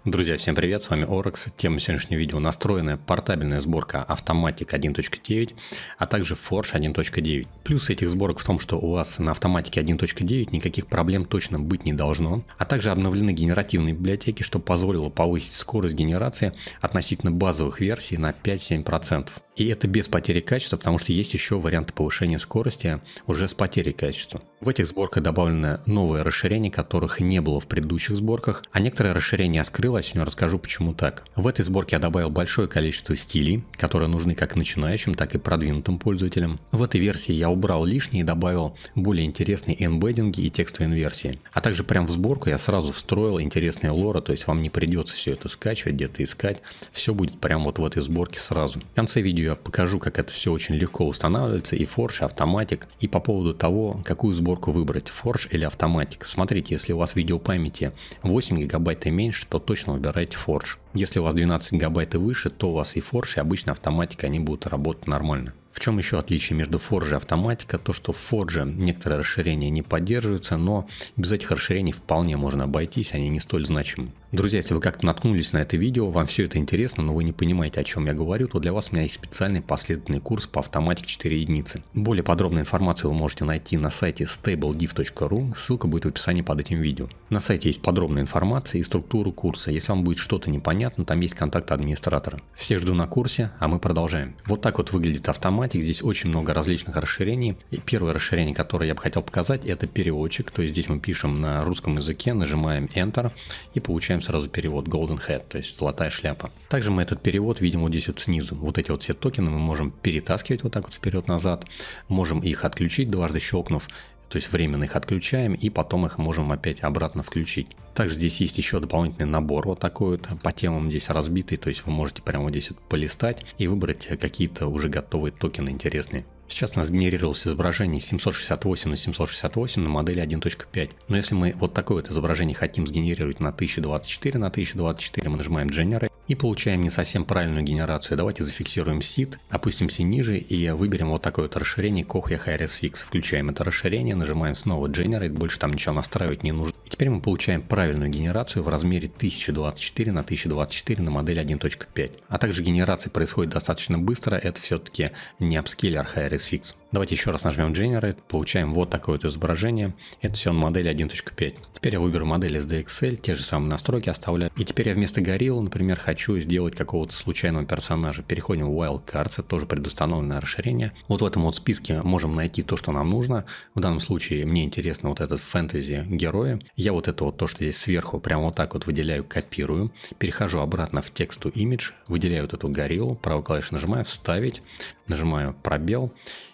Друзья, всем привет, с вами Орекс. Тема сегодняшнего видео – настроенная портабельная сборка Automatic 1.9, а также Forge 1.9. Плюс этих сборок в том, что у вас на Automatic 1.9 никаких проблем точно быть не должно, а также обновлены генеративные библиотеки, что позволило повысить скорость генерации относительно базовых версий на 5-7%. И это без потери качества, потому что есть еще варианты повышения скорости уже с потерей качества. В этих сборках добавлено новое расширение, которых не было в предыдущих сборках, а некоторые расширения я скрыл, а сегодня расскажу, почему так. В этой сборке я добавил большое количество стилей, которые нужны как начинающим, так и продвинутым пользователям. В этой версии я убрал лишнее и добавил более интересные эмбеддинги и текстовые инверсии. А также прямо в сборку я сразу встроил интересные лора, то есть вам не придется все это скачивать, где-то искать. Все будет прямо вот в этой сборке сразу. В конце видео я покажу, как это все очень легко устанавливается, и Forge, и Automatic, и по поводу того, какую сборку выбрать, Forge или Automatic. Смотрите, если у вас видеопамяти 8 гигабайт и меньше, то точно выбирайте Forge. Если у вас 12 гигабайт и выше, то у вас и Forge, и обычный Automatic, они будут работать нормально. В чем еще отличие между Forge и Automatic? То, что в Forge некоторые расширения не поддерживаются, но без этих расширений вполне можно обойтись, они не столь значимы. Друзья, если вы как-то наткнулись на это видео, вам все это интересно, но вы не понимаете, о чем я говорю, то для вас у меня есть специальный последовательный курс по Automatic 4 единицы. Более подробную информацию вы можете найти на сайте stablediv.ru, ссылка будет в описании под этим видео. На сайте есть подробная информация и структура курса. Если вам будет что-то непонятно, там есть контакт администратора. Всех жду на курсе, а мы продолжаем. Вот так вот выглядит Automatic, здесь очень много различных расширений. И первое расширение, которое я бы хотел показать, это переводчик, то есть здесь мы пишем на русском языке, нажимаем Enter и получаем сразу перевод Golden Hat, то есть золотая шляпа. Также мы этот перевод видим вот здесь вот снизу. Вот эти вот все токены мы можем перетаскивать вот так вот вперед-назад, можем их отключить, дважды щелкнув, то есть временно их отключаем и потом их можем опять обратно включить. Также здесь есть еще дополнительный набор вот такой вот по темам здесь разбитый, то есть вы можете прямо вот здесь вот полистать и выбрать какие-то уже готовые токены интересные. Сейчас у нас генерировалось изображение 768 на 768 на модели 1.5. Но если мы вот такое вот изображение хотим сгенерировать на 1024 на 1024, мы нажимаем Generate и получаем не совсем правильную генерацию. Давайте зафиксируем сит, опустимся ниже и выберем вот такое вот расширение Kohya Hi-Res Fix. Включаем это расширение, нажимаем снова Generate, больше там ничего настраивать не нужно. И теперь мы получаем правильную генерацию в размере 1024 на 1024 на модели 1.5. А также генерация происходит достаточно быстро, это все-таки не апскейлер Hi-Res Fix. Давайте еще раз нажмем Generate, получаем вот такое вот изображение. Это все на модели 1.5. Теперь я выберу модель SDXL, те же самые настройки оставляю. И теперь я вместо гориллы, например, хочу сделать какого-то случайного персонажа. Переходим в Wildcards, это тоже предустановленное расширение. Вот в этом вот списке можем найти то, что нам нужно. В данном случае мне интересно вот этот фэнтези героя. Я вот это вот то, что здесь сверху, прямо вот так вот выделяю, копирую. Перехожу обратно в Text to Image, выделяю вот эту гориллу, правой клавишей нажимаю «Вставить», нажимаю «Пробел».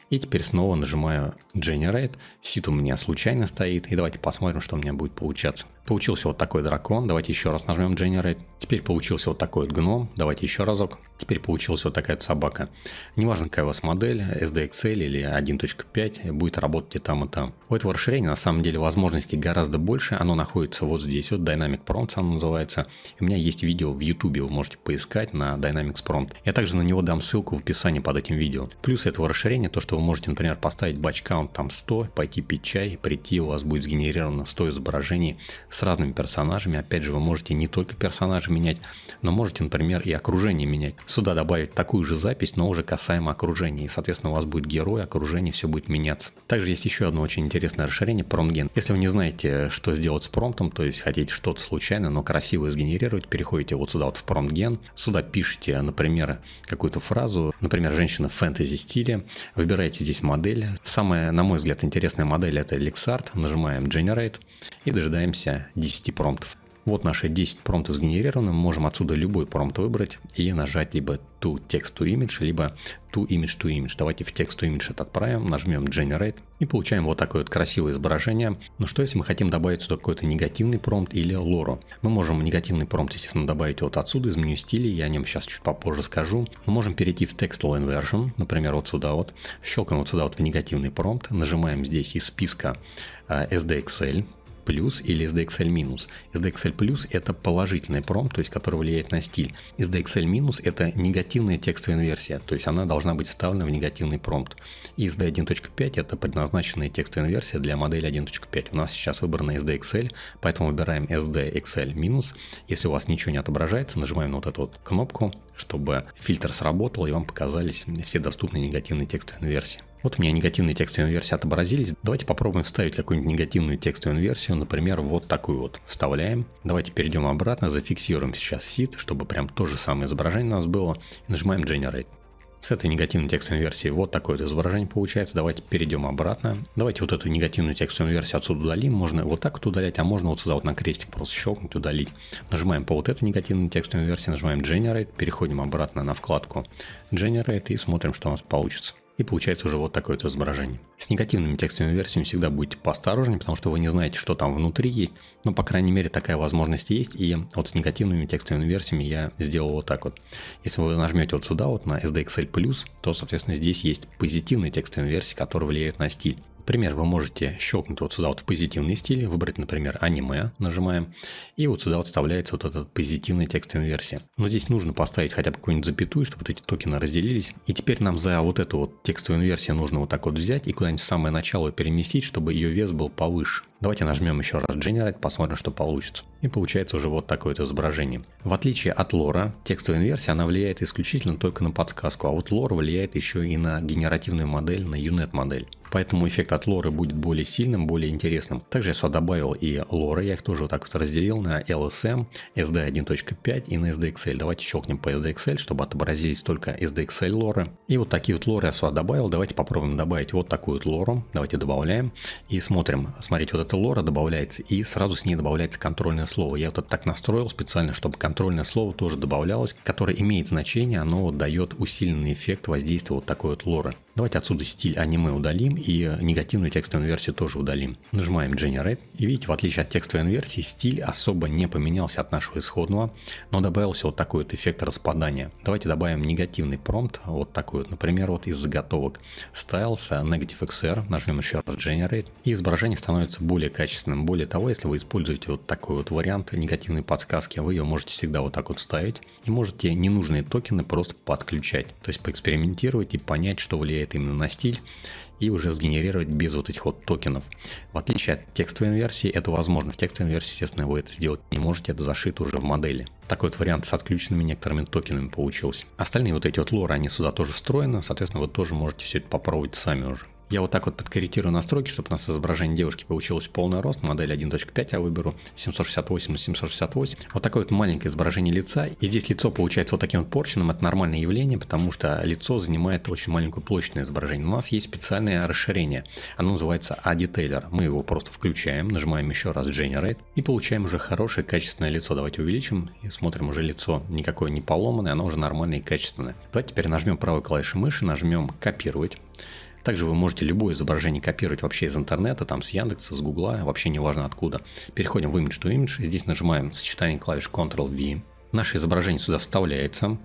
И теперь снова нажимаю Generate. Сит у меня случайно стоит. И давайте посмотрим, что у меня будет получаться. Получился вот такой дракон. Давайте еще раз нажмем Generate. Теперь получился вот такой вот гном. Давайте еще разок. Теперь получилась вот такая вот собака. Неважно, какая у вас модель, SDXL или 1.5, будет работать и там, и там. У этого расширения на самом деле возможностей гораздо больше. Оно находится вот здесь. Вот Dynamic Prompt оно называется. У меня есть видео в YouTube, вы можете поискать на Dynamics Prompt. Я также на него дам ссылку в описании под этим видео. Плюс этого расширения, то, что вы можете, например, поставить батч-каунт там 100, пойти пить чай, прийти, у вас будет сгенерировано 100 изображений с разными персонажами. Опять же, вы можете не только персонажа менять, но можете, например, и окружение менять. Сюда добавить такую же запись, но уже касаемо окружения. И, соответственно, у вас будет герой, окружение, все будет меняться. Также есть еще одно очень интересное расширение PromptGen. Если вы не знаете, что сделать с промптом, то есть хотите что-то случайно, но красиво сгенерировать, переходите вот сюда вот в PromptGen. Сюда пишите, например, какую-то фразу, например, женщина в фэнтези стиле. Выбираете здесь модель. Самая, на мой взгляд, интересная модель это Lexart. Нажимаем Generate и дожидаемся 10 промптов. Вот наши 10 промптов сгенерированы. Мы можем отсюда любой промпт выбрать и нажать либо to text to image, либо to image to image. Давайте в text to image это отправим, нажмем Generate и получаем вот такое вот красивое изображение. Но что если мы хотим добавить сюда какой-то негативный промпт или лору? Мы можем негативный промпт, естественно, добавить вот отсюда из меню стилей. Я о нем сейчас чуть попозже скажу. Мы можем перейти в Textual Inversion, например, вот сюда вот. Щелкаем вот сюда вот в негативный промпт, нажимаем здесь из списка SDXL. плюс или SDXL минус. SDXL плюс это положительный промпт, то есть который влияет на стиль. SDXL минус это негативная текстовая инверсия, то есть она должна быть вставлена в негативный промпт. И SD 1.5 это предназначенная текстовая инверсия для модели 1.5. У нас сейчас выбрана SDXL, поэтому выбираем SDXL минус. Если у вас ничего не отображается, нажимаем на вот эту вот кнопку, чтобы фильтр сработал и вам показались все доступные негативные текстовые инверсии. Вот у меня негативные текстовые инверсии отобразились. Давайте попробуем вставить какую-нибудь негативную текстовую инверсию, например, вот такую вот. Вставляем. Давайте перейдем обратно, зафиксируем сейчас seed, чтобы прям то же самое изображение у нас было. И нажимаем Generate. С этой негативной текстовой инверсией вот такое вот изображение получается. Давайте перейдем обратно. Давайте вот эту негативную текстовую инверсию отсюда удалим. Можно вот так вот удалять, а можно вот сюда вот на крестик просто щелкнуть, удалить. Нажимаем по вот этой негативной текстовой инверсии, нажимаем Generate, переходим обратно на вкладку Generate и смотрим, что у нас получится. И получается уже вот такое вот изображение. С негативными текстовыми версиями всегда будьте поосторожнее, потому что вы не знаете, что там внутри есть. Но, по крайней мере, такая возможность есть. И вот с негативными текстовыми версиями я сделал вот так вот. Если вы нажмете вот сюда, вот на SDXL+, то, соответственно, здесь есть позитивные текстовые версии, которые влияют на стиль. Например, вы можете щелкнуть вот сюда вот в позитивный стиль, выбрать, например, аниме, нажимаем, и вот сюда вот вставляется вот эта позитивная текстовая версия. Но здесь нужно поставить хотя бы какую-нибудь запятую, чтобы вот эти токены разделились. И теперь нам за вот эту вот текстовую инверсию нужно вот так вот взять и куда-нибудь в самое начало переместить, чтобы ее вес был повыше. Давайте нажмем еще раз Generate, посмотрим, что получится. И получается уже вот такое вот изображение. В отличие от лора, текстовая инверсия, она влияет исключительно только на подсказку, а вот лор влияет еще и на генеративную модель, на UNet модель. Поэтому эффект от лора будет более сильным, более интересным. Также я сюда добавил и лора, я их тоже вот так вот разделил на LSM, SD 1.5 и на SDXL. Давайте щелкнем по SDXL, чтобы отобразились только SDXL лоры. И вот такие вот лоры я сюда добавил. Давайте попробуем добавить вот такую вот лору. Давайте добавляем и смотрим. Смотрите, вот эта лора добавляется и сразу с ней добавляется контрольное слово. Я вот это так настроил специально, чтобы контрольное слово тоже добавлялось, которое имеет значение, оно вот дает усиленный эффект воздействия вот такой вот лоры. Давайте отсюда стиль аниме удалим и негативную текстовую инверсию тоже удалим. Нажимаем Generate. И видите, в отличие от текстовой инверсии, стиль особо не поменялся от нашего исходного, но добавился вот такой вот эффект распадания. Давайте добавим негативный промпт, вот такой вот, например, вот из заготовок Styles, Negative XR, нажмем еще раз Generate, и изображение становится более качественным. Более того, если вы используете вот такой вот вариант негативной подсказки, вы ее можете всегда вот так вот ставить и можете ненужные токены просто подключать. То есть поэкспериментировать и понять, что влияет именно на стиль, и уже сгенерировать без вот этих вот токенов. В отличие от текстовой инверсии, это возможно. В текстовой инверсии, естественно, вы это сделать не можете, это зашито уже в модели. Такой вот вариант с отключенными некоторыми токенами получился. Остальные вот эти вот лоры, они сюда тоже встроены, соответственно, вы тоже можете все это попробовать сами уже. Я вот так вот подкорректирую настройки, чтобы у нас изображение девушки получилось полный рост. Модель 1.5 я выберу 768 на 768. Вот такое вот маленькое изображение лица. И здесь лицо получается вот таким вот порченным. Это нормальное явление, потому что лицо занимает очень маленькую площадь на изображении. У нас есть специальное расширение. Оно называется A-Detailer. Мы его просто включаем, нажимаем еще раз Generate и получаем уже хорошее качественное лицо. Давайте увеличим и смотрим, уже лицо никакое не поломанное, оно уже нормальное и качественное. Давайте теперь нажмем правой клавишей мыши, нажмем Копировать. Также вы можете любое изображение копировать вообще из интернета, там с Яндекса, с Гугла, вообще не важно откуда. Переходим в Image to Image, здесь нажимаем сочетание клавиш Ctrl-V. Наше изображение сюда вставляется.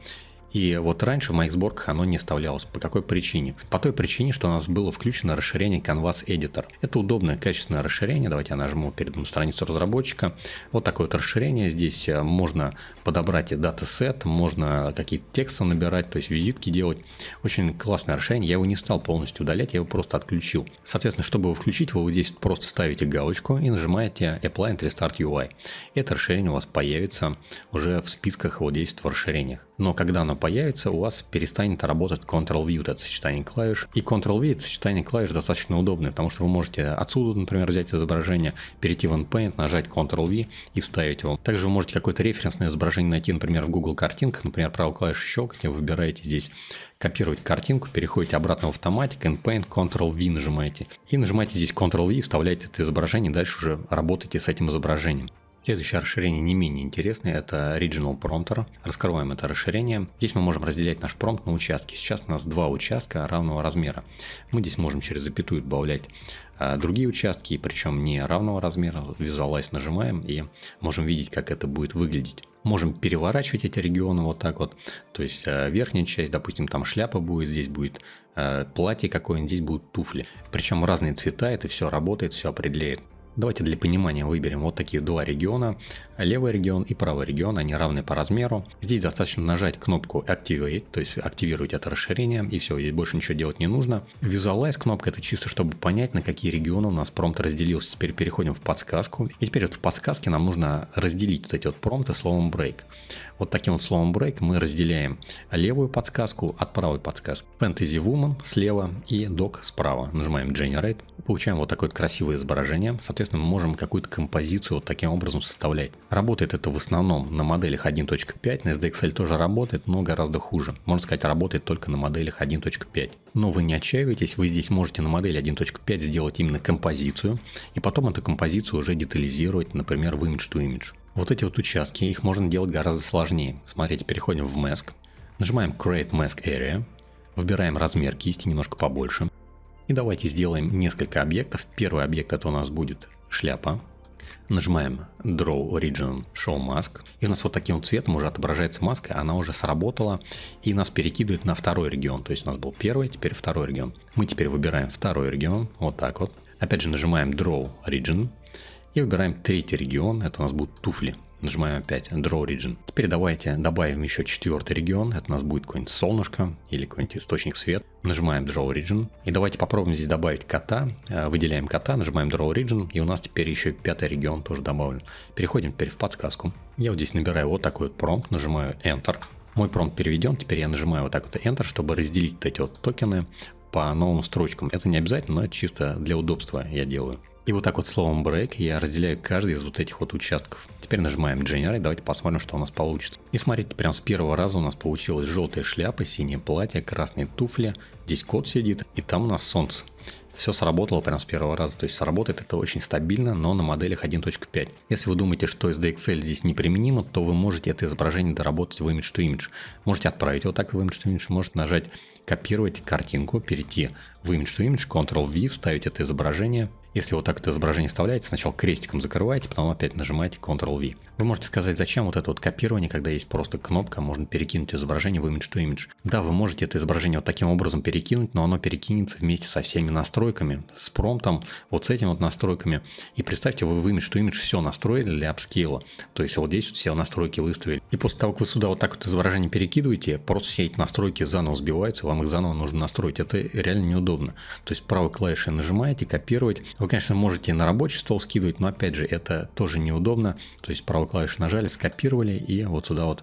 И вот раньше в моих сборках оно не вставлялось. По какой причине? По той причине, что у нас было включено расширение Canvas Editor. Это удобное, качественное расширение. Давайте я нажму перед страницу разработчика. Вот такое вот расширение. Здесь можно подобрать датасет, можно какие-то тексты набирать, то есть визитки делать. Очень классное расширение. Я его не стал полностью удалять, я его просто отключил. Соответственно, чтобы его включить, вы вот здесь просто ставите галочку и нажимаете Apply and Restart UI. Это расширение у вас появится уже в списках вот здесь в расширениях. Но когда оно появится, у вас перестанет работать Ctrl-V, это сочетание клавиш. И Ctrl-V, это сочетание клавиш достаточно удобное, потому что вы можете отсюда, например, взять изображение, перейти в Endpaint, нажать Ctrl-V и вставить его. Также вы можете какое-то референсное изображение найти, например, в Google картинках, например, правой клавишей щелкаете, выбираете здесь копировать картинку, переходите обратно в автоматик, Endpaint, Ctrl-V нажимаете. И нажимаете здесь Ctrl-V и вставляете это изображение, и дальше уже работаете с этим изображением. Следующее расширение не менее интересное, это Regional Prompter. Раскрываем это расширение. Здесь мы можем разделять наш промпт на участки. Сейчас у нас два участка равного размера. Мы здесь можем через запятую добавлять другие участки, причем не равного размера. Visualize нажимаем и можем видеть, как это будет выглядеть. Можем переворачивать эти регионы вот так вот. То есть верхняя часть, допустим, там шляпа будет, здесь будет платье какое-нибудь, здесь будут туфли. Причем разные цвета, это все работает, все определяет. Давайте для понимания выберем вот такие два региона. Левый регион и правый регион, они равны по размеру. Здесь достаточно нажать кнопку Activate, то есть активировать это расширение, и все, здесь больше ничего делать не нужно. Visualize кнопка — это чисто чтобы понять, на какие регионы у нас промпт разделился. Теперь переходим в подсказку. И теперь вот в подсказке нам нужно разделить вот эти вот промпты словом break. Вот таким вот словом break мы разделяем левую подсказку от правой подсказки. Fantasy Woman слева и Dog справа. Нажимаем Generate. Получаем вот такое вот красивое изображение. Соответственно, мы можем какую-то композицию вот таким образом составлять. Работает это в основном на моделях 1.5, на SDXL тоже работает, но гораздо хуже. Можно сказать, работает только на моделях 1.5. Но вы не отчаивайтесь, вы здесь можете на модели 1.5 сделать именно композицию, и потом эту композицию уже детализировать, например, в Image to Image. Вот эти вот участки, их можно делать гораздо сложнее. Смотрите, переходим в Mask, нажимаем Create Mask Area, выбираем размер кисти немножко побольше. И давайте сделаем несколько объектов. Первый объект — это у нас будет шляпа. Нажимаем Draw Origin Show Mask. И у нас вот таким вот цветом уже отображается маска. Она уже сработала и нас перекидывает на второй регион. То есть у нас был первый, теперь второй регион. Мы теперь выбираем второй регион. Вот так вот. Опять же нажимаем Draw Origin. И выбираем третий регион. Это у нас будут туфли. Нажимаем опять Draw Region. Теперь давайте добавим еще четвертый регион. Это у нас будет какое-нибудь солнышко или какой-нибудь источник света. Нажимаем Draw Region. И давайте попробуем здесь добавить кота. Выделяем кота, нажимаем Draw Region. И у нас теперь еще пятый регион тоже добавлен. Переходим теперь в подсказку. Я вот здесь набираю вот такой вот промпт. Нажимаю Enter. Мой промпт переведен. Теперь я нажимаю вот так вот Enter, чтобы разделить вот эти вот токены по новым строчкам. Это не обязательно, но это чисто для удобства я делаю. И вот так вот словом break я разделяю каждый из вот этих вот участков. Теперь нажимаем Generate, давайте посмотрим, что у нас получится. И смотрите, прям с первого раза у нас получилась желтая шляпа, синее платье, красные туфли, здесь кот сидит, и там у нас солнце. Все сработало прям с первого раза, то есть сработает это очень стабильно, но на моделях 1.5. Если вы думаете, что SDXL здесь неприменимо, то вы можете это изображение доработать в Image to Image. Можете отправить вот так в Image to Image, можете нажать копировать картинку, перейти в Image to Image, Ctrl-V, вставить это изображение. Если вот так это изображение вставляете, сначала крестиком закрываете, потом опять нажимаете Ctrl-V. Вы можете сказать, зачем вот это вот копирование, когда есть просто кнопка, можно перекинуть изображение в Image to Image. Да, вы можете это изображение вот таким образом перекинуть, но оно перекинется вместе со всеми настройками, с промптом, вот с этими вот настройками. И представьте, вы в Image to Image все настроили для апскейла. То есть вот здесь вот все настройки выставили. И после того, как вы сюда вот так вот изображение перекидываете, просто все эти настройки заново сбиваются, вам их заново нужно настроить. Это реально неудобно. То есть правой клавишей нажимаете, копировать. Вы, конечно, можете на рабочий стол скидывать, но опять же это тоже неудобно. То есть правой клавишей нажали, скопировали и вот сюда вот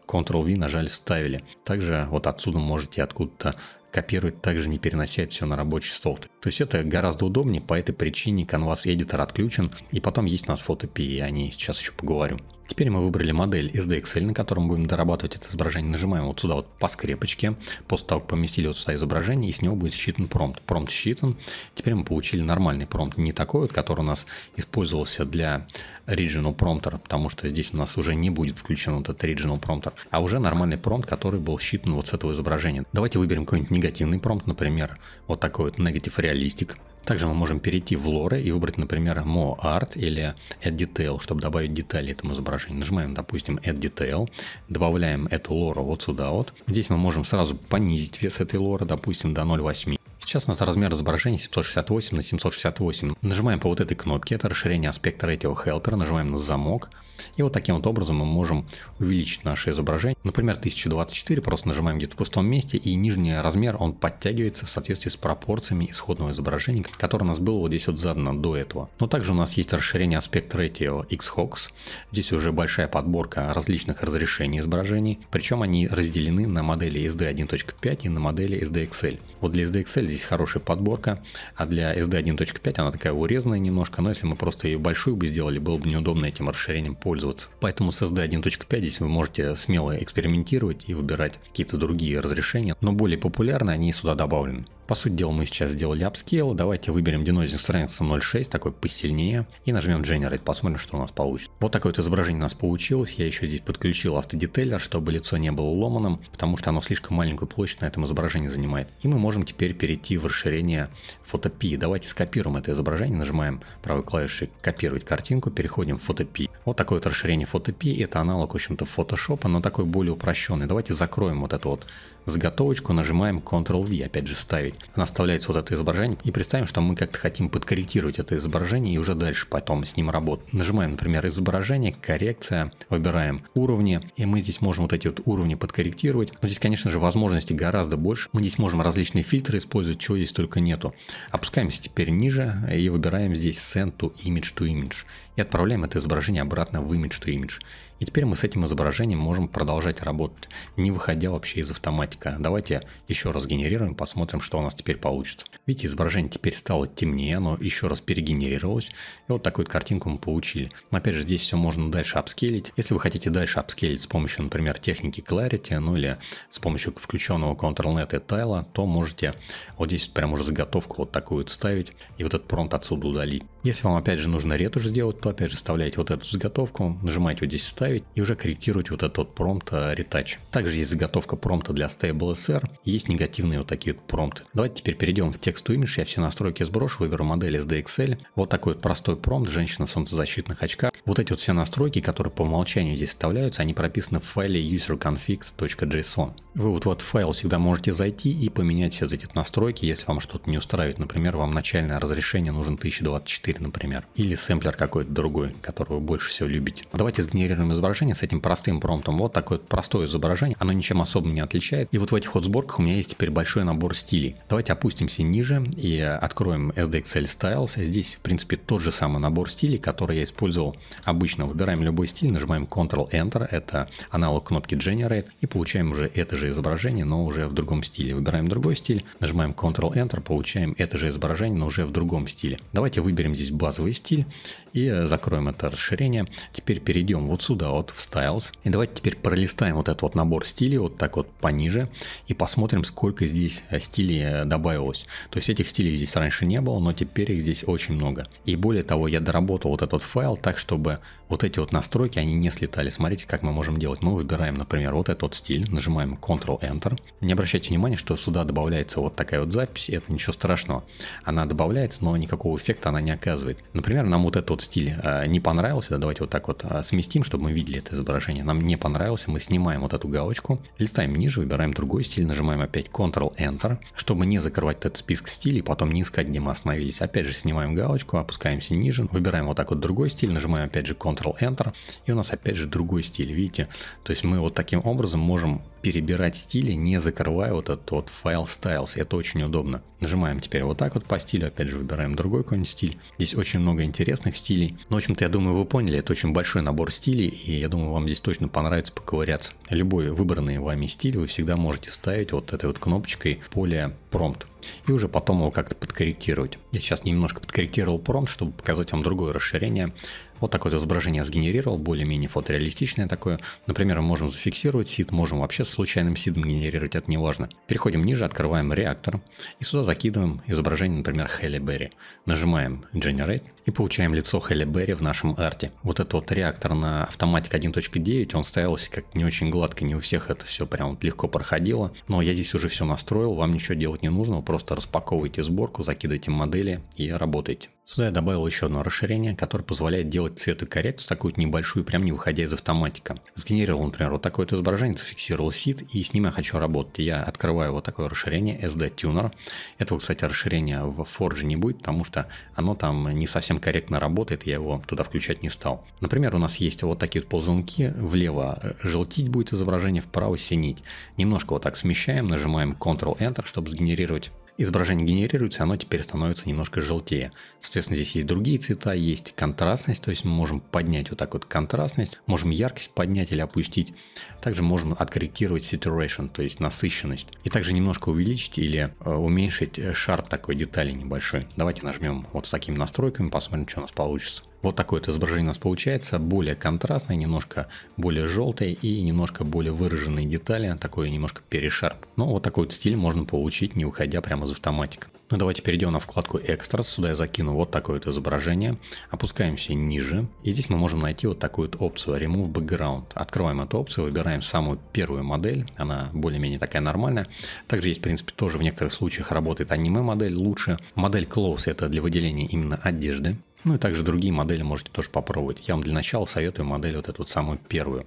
Ctrl-V нажали, вставили. Также вот отсюда можете откуда-то копировать, также не перенося это все на рабочий стол. То есть это гораздо удобнее, по этой причине Canvas Editor отключен. И потом есть у нас Photopea, и о ней сейчас еще поговорю. Теперь мы выбрали модель SDXL, на котором будем дорабатывать это изображение. Нажимаем вот сюда вот по скрепочке. После того, как поместили вот сюда изображение, и с него будет считан промпт. Промпт считан. Теперь мы получили нормальный промпт. Не такой вот, который у нас использовался для Regional Prompter, потому что здесь у нас уже не будет включен вот этот Regional Prompter, а уже нормальный промпт, который был считан вот с этого изображения. Давайте выберем какой-нибудь негативный промпт, например, вот такой вот Negative Realistic. Также мы можем перейти в Lore и выбрать, например, More Art или Add Detail, чтобы добавить детали этому изображению. Нажимаем, допустим, Add Detail, добавляем эту Lore вот сюда вот. Здесь мы можем сразу понизить вес этой Lore, допустим, до 0,8. Сейчас у нас размер изображения 768 на 768. Нажимаем по вот этой кнопке, это расширение Aspect Ratio Helper, нажимаем на замок. И вот таким вот образом мы можем увеличить наше изображение. Например, 1024, просто нажимаем где-то в пустом месте, и нижний размер, он подтягивается в соответствии с пропорциями исходного изображения, которое у нас было вот здесь вот задано до этого. Но также у нас есть расширение Aspect Ratio X-Hox. Здесь уже большая подборка различных разрешений изображений, причем они разделены на модели SD 1.5 и на модели SDXL. Вот для SDXL здесь хорошая подборка, а для SD 1.5 она такая урезанная немножко, но если мы просто ее большую бы сделали, было бы неудобно этим расширением пользоваться. Поэтому с SD 1.5 здесь вы можете смело экспериментировать и выбирать какие-то другие разрешения, но более популярные они сюда добавлены. По сути дела, мы сейчас сделали upscale. Давайте выберем denoising страницу 0.6, такой посильнее, и нажмем Generate, посмотрим, что у нас получится. Вот такое вот изображение у нас получилось. Я еще здесь подключил автодетейлер, чтобы лицо не было ломаным, потому что оно слишком маленькую площадь на этом изображении занимает. И мы можем теперь перейти в расширение Photopea. Давайте скопируем это изображение, нажимаем правой клавишей копировать картинку, переходим в Photopea. Вот такое вот расширение Photopea, это аналог, в общем-то, Photoshop, но такой более упрощенный. Давайте закроем вот эту вот заготовочку, нажимаем Ctrl-V, опять же ставить. Она вставляется вот это изображение, и представим, что мы как-то хотим подкорректировать это изображение и уже дальше потом с ним работать. Нажимаем, например, изображение, коррекция, выбираем уровни, и мы здесь можем вот эти вот уровни подкорректировать. Но здесь, конечно же, возможностей гораздо больше. Мы здесь можем различные фильтры использовать, чего здесь только нету. Опускаемся теперь ниже и выбираем здесь Send to Image и отправляем это изображение обратно в Image to Image. И теперь мы с этим изображением можем продолжать работать, не выходя вообще из автоматика. Давайте еще раз генерируем, посмотрим, что у нас теперь получится. Видите, изображение теперь стало темнее, оно еще раз перегенерировалось. И вот такую картинку мы получили. Но опять же, здесь все можно дальше апскейлить. Если вы хотите дальше апскейлить с помощью, например, техники Clarity, ну или с помощью включенного Ctrl-Net и тайла, то можете вот здесь прям уже заготовку вот такую вот ставить и вот этот промпт отсюда удалить. Если вам опять же нужно ретушь сделать, то опять же вставляете вот эту заготовку, нажимаете вот здесь вставить и уже корректируете вот этот вот промпт retouch. Также есть заготовка промпта для StableSR, есть негативные вот такие вот промпты. Давайте теперь перейдем в Text to Image, я все настройки сброшу, выберу модель SDXL. Вот такой вот простой промпт, женщина в солнцезащитных очках. Вот эти вот все настройки, которые по умолчанию здесь вставляются, они прописаны в файле userconfig.json. Вы вот в этот файл всегда можете зайти и поменять все эти настройки, если вам что-то не устраивает. Например, вам начальное разрешение нужен 1024, например. Или сэмплер какой-то другой, который вы больше всего любите. Давайте сгенерируем изображение с этим простым промптом. Вот такое вот простое изображение. Оно ничем особо не отличает. И вот в этих вот сборках у меня есть теперь большой набор стилей. Давайте опустимся ниже и откроем SDXL Styles. Здесь, в принципе, тот же самый набор стилей, который я использовал обычно. Выбираем любой стиль, нажимаем Ctrl-Enter. Это аналог кнопки Generate. И получаем уже это же изображение, но уже в другом стиле. Выбираем другой стиль, нажимаем Ctrl-Enter, получаем это же изображение, но уже в другом стиле. Давайте выберем здесь базовый стиль и закроем это расширение. Теперь перейдем вот сюда, вот в Styles. И давайте теперь пролистаем вот этот вот набор стилей, вот так вот пониже, и посмотрим, сколько здесь стилей добавилось. То есть этих стилей здесь раньше не было, но теперь их здесь очень много. И более того, я доработал вот этот файл так, чтобы вот эти вот настройки, они не слетали. Смотрите, как мы можем делать. Мы выбираем, например, вот этот вот стиль, нажимаем Ctrl-Enter. Не обращайте внимания, что сюда добавляется вот такая вот запись, это ничего страшного. Она добавляется, но никакого эффекта она не оказывает. Например, нам вот этот вот стиль не понравился, да, давайте вот так вот сместим, чтобы мы видели это изображение. Нам не понравился, мы снимаем вот эту галочку, листаем ниже, выбираем другой стиль, нажимаем опять Ctrl-Enter, чтобы не закрывать этот список стилей, потом не искать, где мы остановились. Опять же снимаем галочку, опускаемся ниже, выбираем вот так вот другой стиль, нажимаем опять же Ctrl-Enter, и у нас опять же другой стиль, видите? То есть мы вот таким образом можем перебирать стили, не закрывая вот этот вот файл Styles. Это очень удобно. Нажимаем теперь вот так вот по стилю, опять же выбираем другой какой-нибудь стиль. Здесь очень много интересных стилей. Но, в общем-то, я думаю, вы поняли, это очень большой набор стилей, и я думаю, вам здесь точно понравится поковыряться. Любой выбранный вами стиль вы всегда можете ставить вот этой вот кнопочкой поле Prompt. И уже потом его как-то подкорректировать. Я сейчас немножко подкорректировал промпт, чтобы показать вам другое расширение. Вот такое вот изображение сгенерировал, более-менее фотореалистичное такое. Например, мы можем зафиксировать сид, можем вообще с случайным сидом генерировать, это не важно. Переходим ниже, открываем реактор и сюда закидываем изображение, например, Halle Berry. Нажимаем Generate и получаем лицо Halle Berry в нашем арте. Вот этот вот реактор на Automatic 1.9, он ставился как не очень гладко, не у всех это все прям легко проходило. Но я здесь уже все настроил, вам ничего делать не нужно, вы просто распаковываете сборку, закидываете модели и работаете. Сюда я добавил еще одно расширение, которое позволяет делать цветокоррекцию, такую вот небольшую, прям не выходя из автоматика. Сгенерировал, например, вот такое вот изображение, зафиксировал сид, и с ним я хочу работать. Я открываю вот такое расширение SD Tuner. Этого, кстати, расширения в Forge не будет, потому что оно там не совсем корректно работает, я его туда включать не стал. Например, у нас есть вот такие вот ползунки, влево желтить будет изображение, вправо синить. Немножко вот так смещаем, нажимаем Ctrl-Enter, чтобы сгенерировать. Изображение генерируется, оно теперь становится немножко желтее. Соответственно, здесь есть другие цвета, есть контрастность, то есть мы можем поднять вот так вот контрастность, можем яркость поднять или опустить. Также можем откорректировать saturation, то есть насыщенность. И также немножко увеличить или уменьшить шарп такой детали небольшой. Давайте нажмем вот с такими настройками, посмотрим, что у нас получится. Вот такое вот изображение у нас получается, более контрастное, немножко более желтое и немножко более выраженные детали, такой немножко перешарп. Но вот такой вот стиль можно получить, не уходя прямо из автоматика. Ну давайте перейдем на вкладку Extras, сюда я закину вот такое вот изображение, опускаемся ниже, и здесь мы можем найти вот такую вот опцию Remove Background. Открываем эту опцию, выбираем самую первую модель, она более-менее такая нормальная. Также есть, в принципе, тоже в некоторых случаях работает аниме модель лучше. Модель Close — это для выделения именно одежды. Ну и также другие модели можете тоже попробовать. Я вам для начала советую модель вот эту вот самую первую.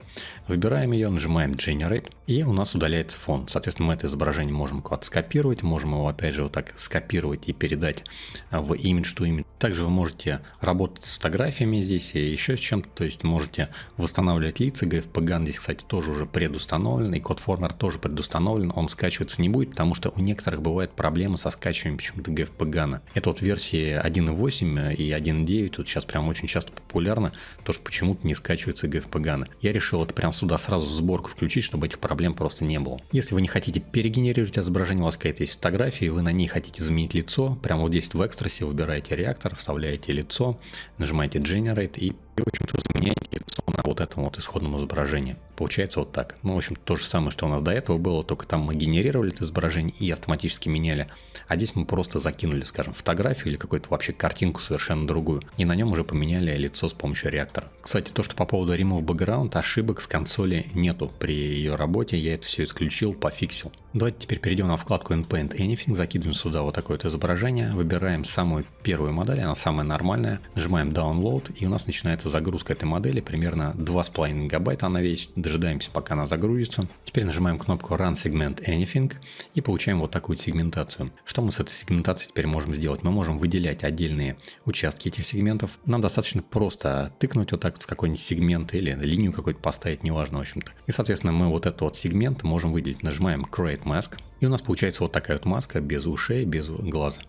Выбираем ее, нажимаем Generate, и у нас удаляется фон. Соответственно, мы это изображение можем куда-то скопировать, можем его опять же вот так скопировать и передать в Image to Image. Также вы можете работать с фотографиями здесь и еще с чем-то, то есть можете восстанавливать лица. GFP-GAN здесь, кстати, тоже уже предустановлен, и CodeFormer тоже предустановлен, он скачиваться не будет, потому что у некоторых бывают проблемы со скачиванием почему-то GFP-GAN. Это вот версии 1.8 и 1.9, тут сейчас прям очень часто популярно, то что почему-то не скачивается GFP-GAN. Я решил это прям сюда сразу в сборку включить, чтобы этих проблем просто не было. Если вы не хотите перегенерировать изображение, у вас какая-то есть фотография, и вы на ней хотите заменить лицо, прямо вот здесь в экстрасе выбираете реактор, вставляете лицо, нажимаете Generate и в общем-то, заменяете лицо на вот этом вот исходном изображении. Получается вот так. Ну, в общем, то же самое, что у нас до этого было, только там мы генерировали это изображение и автоматически меняли. А здесь мы просто закинули, скажем, фотографию или какую-то вообще картинку совершенно другую. И на нем уже поменяли лицо с помощью реактора. Кстати, то, что по поводу Remove Background, ошибок в консоли нету при ее работе. Я это все исключил, пофиксил. Давайте теперь перейдем на вкладку InPaint Anything, закидываем сюда вот такое вот изображение, выбираем самую первую модель, она самая нормальная, нажимаем Download, и у нас начинается загрузка этой модели, примерно 2,5 гигабайта она весит, дожидаемся, пока она загрузится. Теперь нажимаем кнопку Run Segment Anything и получаем вот такую сегментацию. Что мы с этой сегментацией теперь можем сделать? Мы можем выделять отдельные участки этих сегментов. Нам достаточно просто тыкнуть вот так вот в какой-нибудь сегмент или линию какую-то поставить, неважно, в общем-то. И, соответственно, мы вот этот вот сегмент можем выделить. Нажимаем Create Mask, и у нас получается вот такая вот маска без ушей, без глаза.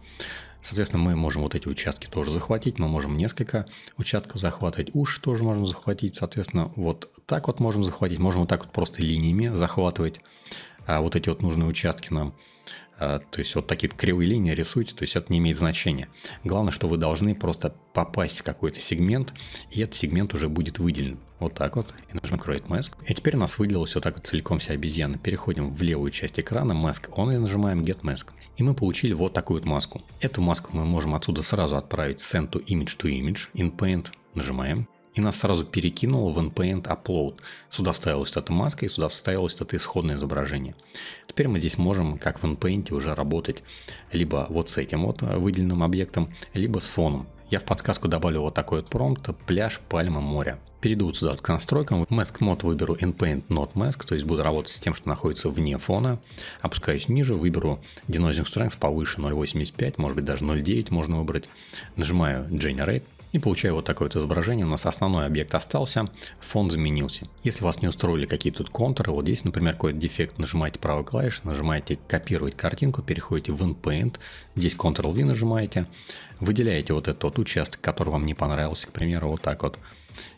Соответственно, мы можем вот эти участки тоже захватить, мы можем несколько участков захватывать, уши тоже можем захватить, соответственно, вот так вот можем захватить, можем вот так вот просто линиями захватывать вот эти вот нужные участки нам. То есть вот такие кривые линии рисуйте, то есть это не имеет значения. Главное, что вы должны просто попасть в какой-то сегмент, и этот сегмент уже будет выделен. Вот так вот. И нажимаем Create Mask. И теперь у нас выделилась вот так вот целиком вся обезьяна. Переходим в левую часть экрана, Mask On, и нажимаем Get Mask. И мы получили вот такую вот маску. Эту маску мы можем отсюда сразу отправить Send to Image, InPaint, нажимаем. И нас сразу перекинуло в InPaint Upload. Сюда вставилась эта маска и сюда вставилось это исходное изображение. Теперь мы здесь можем, как в InPaint, уже работать либо вот с этим вот выделенным объектом, либо с фоном. Я в подсказку добавлю вот такой вот промпт: пляж, пальма, море. Перейду вот сюда к настройкам. Mask Mode выберу InPaint Not Mask, то есть буду работать с тем, что находится вне фона. Опускаюсь ниже, выберу Denoising Strength повыше 0.85, может быть даже 0.9 можно выбрать. Нажимаю Generate. И получаю вот такое вот изображение. У нас основной объект остался, фон заменился. Если вас не устроили какие-то тут контуры, вот здесь, например, какой-то дефект, нажимаете правой клавишей, нажимаете копировать картинку, переходите в InPaint, здесь Ctrl-V нажимаете, выделяете вот этот вот участок, который вам не понравился, к примеру, вот так вот.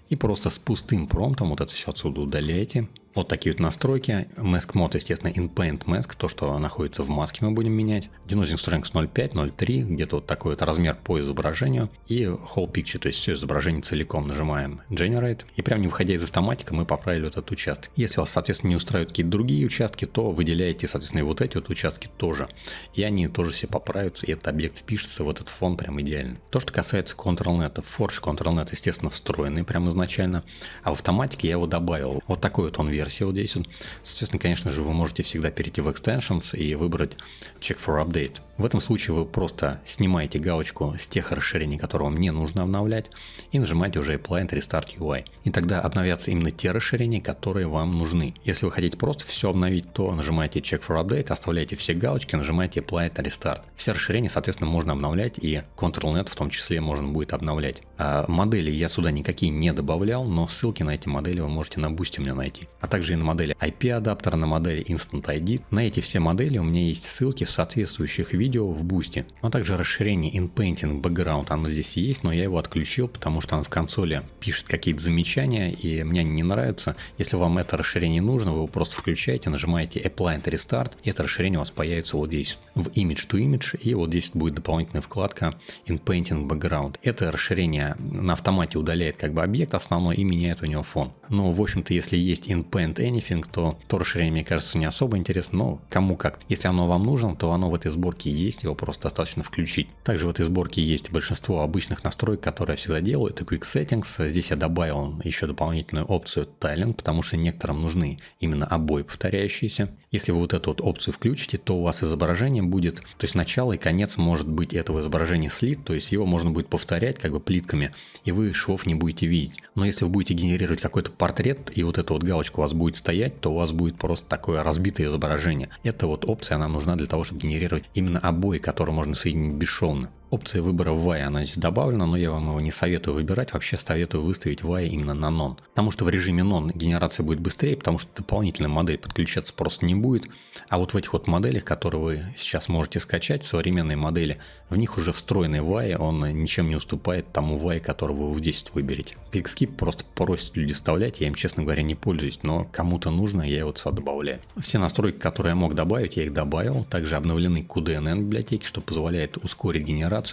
И просто с пустым промптом вот это все отсюда удаляете. Вот такие вот настройки. Mask Mode, естественно, InPaint Mask, то, что находится в маске, мы будем менять. Denoising Strength 0.5, 0.3, где-то вот такой вот размер по изображению. И Whole Picture, то есть все изображение целиком. Нажимаем Generate. И прям не выходя из автоматика, мы поправили вот этот участок. Если вас, соответственно, не устраивают какие-то другие участки, то выделяете, соответственно, и вот эти вот участки тоже. И они тоже все поправятся, и этот объект впишется в этот фон прям идеально. То, что касается CTRL-NET. Forge CTRL-NET, естественно, встроенный прямо изначально. А в автоматике я его добавил. Вот такой вот он версия вот здесь. Соответственно, конечно же, вы можете всегда перейти в Extensions и выбрать Check for Update. В этом случае вы просто снимаете галочку с тех расширений, которые вам не нужно обновлять, и нажимаете уже Apply and Restart UI. И тогда обновятся именно те расширения, которые вам нужны. Если вы хотите просто все обновить, то нажимаете Check for Update, оставляете все галочки, нажимаете Apply and Restart. Все расширения, соответственно, можно обновлять, и Ctrl-NET в том числе можно будет обновлять. Модели я сюда никакие не добавлял, но ссылки на эти модели вы можете на Boosty у меня найти. А также и на модели IP-адаптера, на модели Instant ID. На эти все модели у меня есть ссылки в соответствующих видео в Boosty. Но также расширение InPainting Background, оно здесь есть, но я его отключил, потому что оно в консоли пишет какие-то замечания, и мне они не нравятся. Если вам это расширение нужно, вы его просто включаете, нажимаете Apply and Restart, и это расширение у вас появится вот здесь, в Image to Image, и вот здесь будет дополнительная вкладка InPainting Background. Это расширение на автомате удаляет как бы объект основной и меняет у него фон. Но, в общем-то, если есть InPaint Anything, то расширение, мне кажется, не особо интересно, но кому как. Если оно вам нужно, то оно в этой сборке есть, его просто достаточно включить. Также в этой сборке есть большинство обычных настроек, которые я всегда делаю. Это Quick Settings. Здесь я добавил еще дополнительную опцию Tiling, потому что некоторым нужны именно обои повторяющиеся. Если вы вот эту вот опцию включите, то у вас изображение будет, то есть начало и конец может быть этого изображения слит, то есть его можно будет повторять как бы плитками, и вы швов не будете видеть. Но если вы будете генерировать какой-то портрет, и вот эта вот галочка у вас будет стоять, то у вас будет просто такое разбитое изображение. Эта вот опция, она нужна для того, чтобы генерировать именно обои, которые можно соединить бесшовно. Опция выбора VAI, она здесь добавлена, но я вам его не советую выбирать. Вообще советую выставить VAI именно на Non. Потому что в режиме Non генерация будет быстрее, потому что дополнительная модель подключаться просто не будет. А вот в этих вот моделях, которые вы сейчас можете скачать, современные модели, в них уже встроенный VAI, он ничем не уступает тому VAI, который вы в 10 выберете. ClickSkip просто просят люди вставлять, я им, честно говоря, не пользуюсь, но кому-то нужно, я его сюда добавляю. Все настройки, которые я мог добавить, я их добавил. Также обновлены QDNN библиотеки, что позволяет ускорить генерацию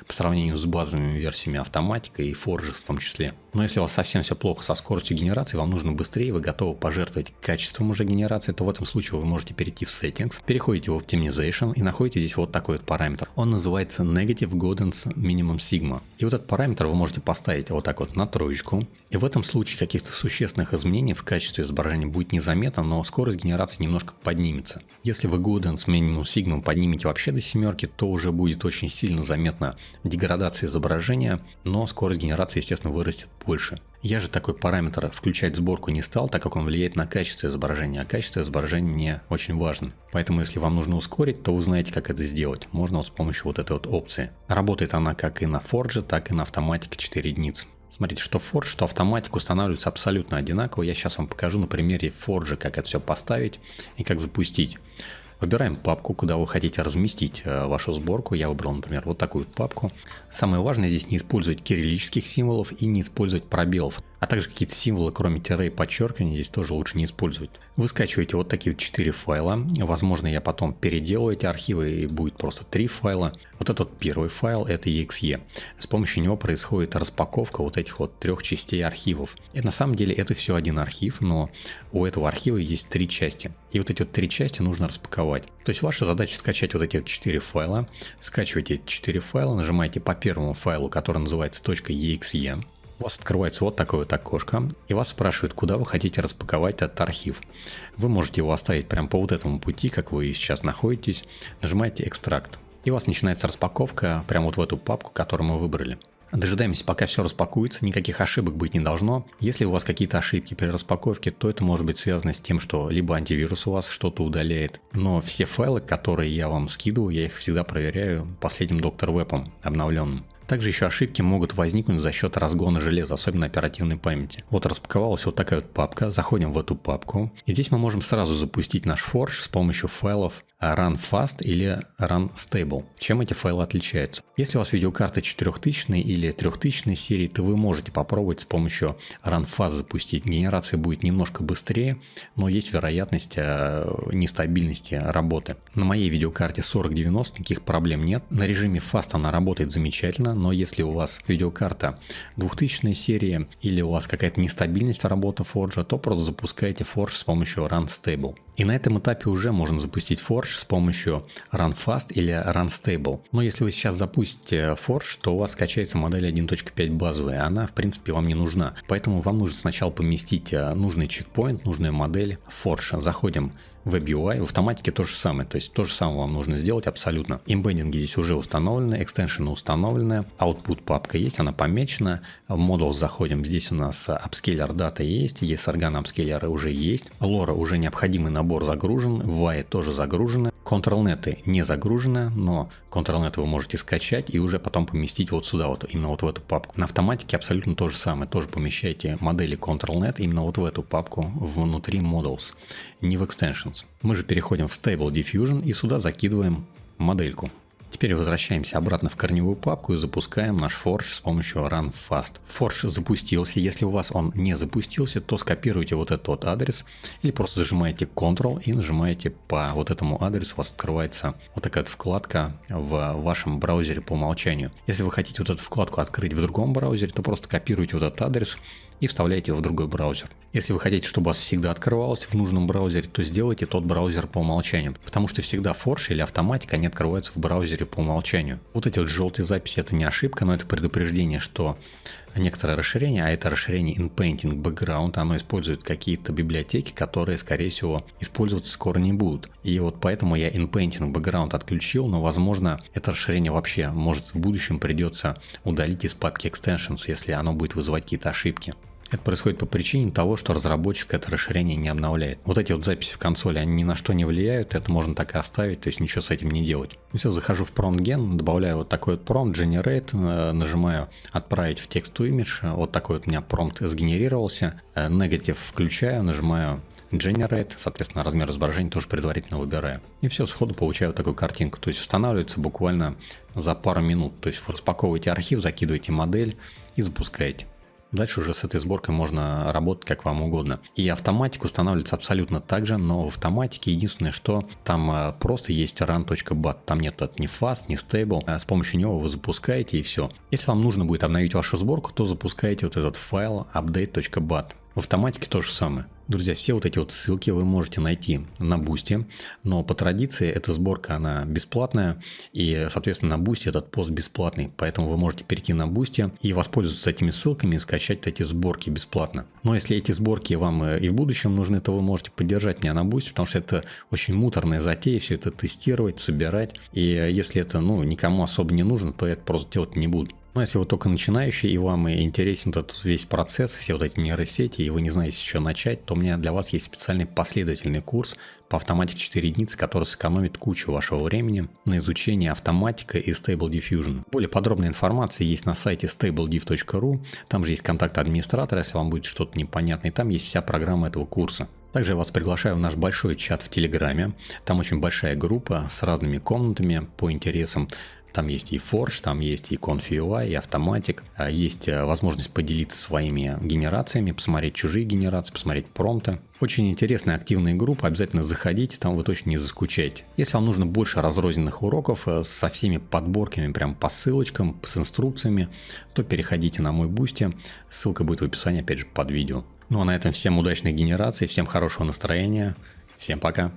по сравнению с базовыми версиями автоматика и Forge в том числе. Но если у вас совсем все плохо со скоростью генерации, вам нужно быстрее, вы готовы пожертвовать качеством уже генерации, то в этом случае вы можете перейти в Settings, переходите в Optimization и находите здесь вот такой вот параметр. Он называется Negative Guidance Minimum Sigma. И вот этот параметр вы можете поставить вот так вот на троечку. И в этом случае каких-то существенных изменений в качестве изображения будет незаметно, но скорость генерации немножко поднимется. Если вы Guidance Minimum Sigma поднимете вообще до 7, то уже будет очень сильно заметна деградация изображения, но скорость генерации, естественно, вырастет больше. Я же такой параметр включать в сборку не стал, так как он влияет на качество изображения, а качество изображения мне очень важно. Поэтому, если вам нужно ускорить, то вы знаете, как это сделать. Можно вот с помощью вот этой вот опции. Работает она как и на Forge, так и на автоматике 4 единицы. Смотрите, что Forge, что автоматика устанавливаются абсолютно одинаково. Я сейчас вам покажу на примере Forge, как это все поставить и как запустить. Выбираем папку, куда вы хотите разместить вашу сборку. Я выбрал, например, вот такую папку. Самое важное здесь не использовать кириллических символов и не использовать пробелов. А также какие-то символы, кроме тире и подчеркивания, здесь тоже лучше не использовать. Вы скачиваете вот такие вот 4 файла. Возможно, я потом переделаю эти архивы и будет просто 3 файла. Вот этот первый файл — это exe. С помощью него происходит распаковка вот этих вот 3 частей архивов. И на самом деле это все один архив, но у этого архива есть 3 части. И вот эти вот 3 части нужно распаковать. То есть ваша задача скачать вот эти вот 4 файла. Скачиваете эти 4 файла, нажимаете по первому файлу, который называется .exe. У вас открывается вот такое вот окошко, и вас спрашивают, куда вы хотите распаковать этот архив. Вы можете его оставить прямо по вот этому пути, как вы сейчас находитесь. Нажимаете «Экстракт». И у вас начинается распаковка прямо вот в эту папку, которую мы выбрали. Дожидаемся, пока все распакуется, никаких ошибок быть не должно. Если у вас какие-то ошибки при распаковке, то это может быть связано с тем, что либо антивирус у вас что-то удаляет. Но все файлы, которые я вам скидываю, я их всегда проверяю последним Dr. Web обновленным. Также еще ошибки могут возникнуть за счет разгона железа, особенно оперативной памяти. Вот распаковалась вот такая вот папка, заходим в эту папку. И здесь мы можем сразу запустить наш Forge с помощью файлов Run Fast или Run Stable. Чем эти файлы отличаются? Если у вас видеокарта 4000 или 3000 серии, то вы можете попробовать с помощью Run Fast запустить. Генерация будет немножко быстрее, но есть вероятность нестабильности работы. На моей видеокарте 4090 никаких проблем нет. На режиме Fast она работает замечательно, но если у вас видеокарта 2000 серии или у вас какая-то нестабильность работы Forge, то просто запускайте Forge с помощью Run Stable. И на этом этапе уже можно запустить Forge с помощью Run Fast или Run Stable. Но если вы сейчас запустите Forge, то у вас скачается модель 1.5 базовая. Она, в принципе, вам не нужна. Поэтому вам нужно сначала поместить нужный чекпоинт, нужную модель в Forge. Заходим в WebUI, в автоматике то же самое. То есть то же самое вам нужно сделать абсолютно. Эмбеддинги здесь уже установлены, экстеншены установлены, output папка есть, она помечена. В Models заходим, здесь у нас Upscaler дата есть, ESRGAN Upscaler уже есть. LoRa уже необходимый набор загружен, VAI тоже загружены. ControlNet не загружены, но ControlNet вы можете скачать и уже потом поместить вот сюда, вот именно вот в эту папку. На автоматике абсолютно то же самое, тоже помещайте модели ControlNet именно вот в эту папку внутри Models, не в Extensions. Мы же переходим в Stable Diffusion и сюда закидываем модельку. Теперь возвращаемся обратно в корневую папку и запускаем наш Forge с помощью Run Fast. Forge запустился. Если у вас он не запустился, то скопируйте вот этот вот адрес или просто зажимаете Ctrl и нажимаете по вот этому адресу. У вас открывается вот такая вот вкладка в вашем браузере по умолчанию. Если вы хотите вот эту вкладку открыть в другом браузере, то просто копируйте вот этот адрес и вставляете его в другой браузер. Если вы хотите, чтобы у вас всегда открывалось в нужном браузере, то сделайте тот браузер по умолчанию, потому что всегда Forge или автоматика, они открываются в браузере по умолчанию. Вот эти вот желтые записи — это не ошибка, но это предупреждение, что некоторое расширение, а это расширение Inpainting Background, оно использует какие-то библиотеки, которые, скорее всего, использоваться скоро не будут. И вот поэтому я Inpainting Background отключил, но, возможно, это расширение вообще, может, в будущем придется удалить из папки Extensions, если оно будет вызывать какие-то ошибки. Это происходит по причине того, что разработчик это расширение не обновляет. Вот эти вот записи в консоли, они ни на что не влияют, это можно так и оставить, то есть ничего с этим не делать. Все, захожу в Prompt Gen, добавляю вот такой вот Prompt Generate, нажимаю отправить в Text to Image, вот такой вот у меня промпт сгенерировался, Negative включаю, нажимаю Generate, соответственно, размер изображения тоже предварительно выбираю. И все, сходу получаю вот такую картинку, то есть устанавливается буквально за пару минут, то есть вы распаковываете архив, закидываете модель и запускаете. Дальше уже с этой сборкой можно работать как вам угодно. И автоматик устанавливается абсолютно так же, но в автоматике единственное, что там просто есть run.bat. Там нет ни fast, ни stable. С помощью него вы запускаете и все. Если вам нужно будет обновить вашу сборку, то запускаете вот этот файл update.bat. В автоматике то же самое. Друзья, все вот эти вот ссылки вы можете найти на Boosty, но по традиции эта сборка, она бесплатная, и, соответственно, на Boosty этот пост бесплатный, поэтому вы можете перейти на Boosty и воспользоваться этими ссылками и скачать эти сборки бесплатно. Но если эти сборки вам и в будущем нужны, то вы можете поддержать меня на Boosty, потому что это очень муторная затея, все это тестировать, собирать, и если это, никому особо не нужно, то я это просто делать не буду. Но если вы только начинающий и вам интересен этот весь процесс, все вот эти нейросети, и вы не знаете, с чего начать, то у меня для вас есть специальный последовательный курс по автоматике 4 единицы, который сэкономит кучу вашего времени на изучение автоматика и Stable Diffusion. Более подробная информация есть на сайте stablediff.ru, там же есть контакт администратора, если вам будет что-то непонятно, и там есть вся программа этого курса. Также я вас приглашаю в наш большой чат в Телеграме, там очень большая группа с разными комнатами по интересам. Там есть и Forge, там есть и Conf.ui, и Automatic. Есть возможность поделиться своими генерациями, посмотреть чужие генерации, посмотреть промпты. Очень интересная активная группа, обязательно заходите, там вы точно не заскучаете. Если вам нужно больше разрозненных уроков со всеми подборками, прям по ссылочкам, с инструкциями, то переходите на мой Boosty, ссылка будет в описании опять же под видео. Ну а на этом всем удачной генерации, всем хорошего настроения, всем пока!